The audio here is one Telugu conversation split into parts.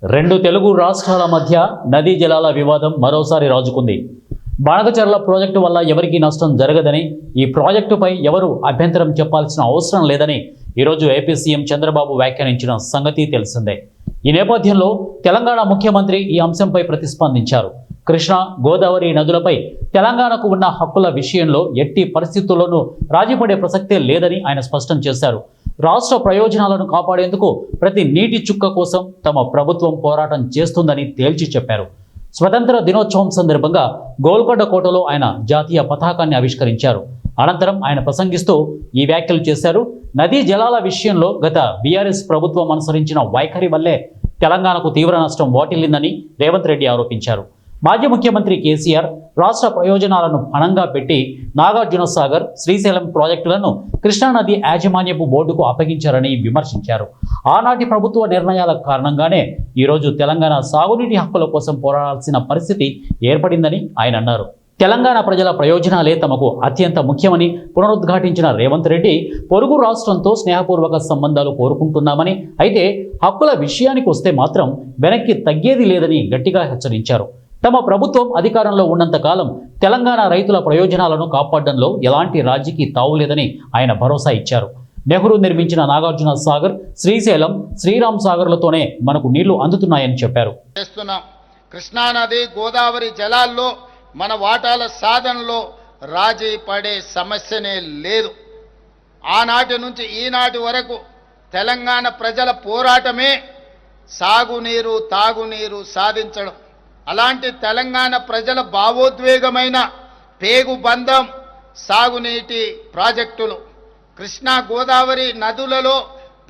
రెండు తెలుగు రాష్ట్రాల మధ్య నదీ జలాల వివాదం మరోసారి రాజుకుంది. బాణగచర్ల ప్రాజెక్టు వల్ల ఎవరికీ నష్టం జరగదని, ఈ ప్రాజెక్టుపై ఎవరు అభ్యంతరం చెప్పాల్సిన అవసరం లేదని ఈరోజు ఏపీ సీఎం చంద్రబాబు వ్యాఖ్యానించిన సంగతి తెలిసిందే. ఈ నేపథ్యంలో తెలంగాణ ముఖ్యమంత్రి ఈ అంశంపై ప్రతిస్పందించారు. కృష్ణా, గోదావరి నదులపై తెలంగాణకు ఉన్న హక్కుల విషయంలో ఎట్టి పరిస్థితుల్లోనూ రాజీపడే ప్రసక్తే లేదని ఆయన స్పష్టం చేశారు. రాష్ట్ర ప్రయోజనాలను కాపాడేందుకు ప్రతి నీటి చుక్క కోసం తమ ప్రభుత్వం పోరాటం చేస్తుందని తేల్చి చెప్పారు. స్వతంత్ర దినోత్సవం సందర్భంగా గోల్కొండ కోటలో ఆయన జాతీయ పతాకాన్ని ఆవిష్కరించారు. అనంతరం ఆయన ప్రసంగిస్తూ ఈ వ్యాఖ్యలు చేశారు. నదీ జలాల విషయంలో గత బీఆర్ఎస్ ప్రభుత్వం అనుసరించిన వైఖరి వల్లే తెలంగాణకు తీవ్ర నష్టం వాటిల్లిందని రేవంత్ రెడ్డి ఆరోపించారు. మాజీ ముఖ్యమంత్రి కేసీఆర్ రాష్ట్ర ప్రయోజనాలను పణంగా పెట్టి నాగార్జున సాగర్, శ్రీశైలం ప్రాజెక్టులను కృష్ణానది యాజమాన్యపు బోర్డుకు అప్పగించారని విమర్శించారు. ఆనాటి ప్రభుత్వ నిర్ణయాల కారణంగానే ఈరోజు తెలంగాణ సాగునీటి హక్కుల కోసం పోరాడాల్సిన పరిస్థితి ఏర్పడిందని ఆయన అన్నారు. తెలంగాణ ప్రజల ప్రయోజనాలే తమకు అత్యంత ముఖ్యమని పునరుద్ఘాటించిన రేవంత్ రెడ్డి పొరుగు రాష్ట్రంతో స్నేహపూర్వక సంబంధాలు కోరుకుంటున్నామని, అయితే హక్కుల విషయానికి వస్తే మాత్రం వెనక్కి తగ్గేది లేదని గట్టిగా హెచ్చరించారు. తమ ప్రభుత్వం అధికారంలో ఉన్నంత కాలం తెలంగాణ రైతుల ప్రయోజనాలను కాపాడడంలో ఎలాంటి రాజీకి తావులేదని ఆయన భరోసా ఇచ్చారు. నెహ్రూ నిర్మించిన నాగార్జున సాగర్, శ్రీశైలం, శ్రీరామ్ సాగర్లతోనే మనకు నీళ్లు అందుతున్నాయని చెప్పారు. కృష్ణానది, గోదావరి జలాల్లో మన వాటాల సాధనలో రాజీ పడే సమస్యనే లేదు. ఆనాటి నుంచి ఈనాటి వరకు తెలంగాణ ప్రజల పోరాటమే సాగునీరు, తాగునీరు సాధించడం. అలాంటి తెలంగాణ ప్రజల భావోద్వేగమైన పేగుబంధం సాగునీటి ప్రాజెక్టులు. కృష్ణా, గోదావరి నదులలో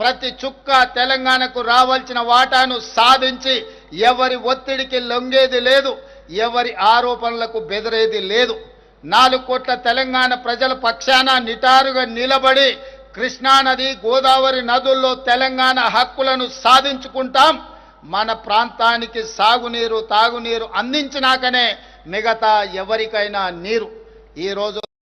ప్రతి చుక్క తెలంగాణకు రావాల్సిన వాటాను సాధించి ఎవరి ఒత్తిడికి లొంగేది లేదు, ఎవరి ఆరోపణలకు బెదిరేది లేదు. 4 కోట్ల తెలంగాణ ప్రజల పక్షాన నిటారుగా నిలబడి కృష్ణానది, గోదావరి నదుల్లో తెలంగాణ హక్కులను సాధించుకుంటాం. మన ప్రాంతానికి సాగునీరు, తాగునీరు అందించినాకనే మిగతా ఎవరికైనా నీరు. ఈరోజు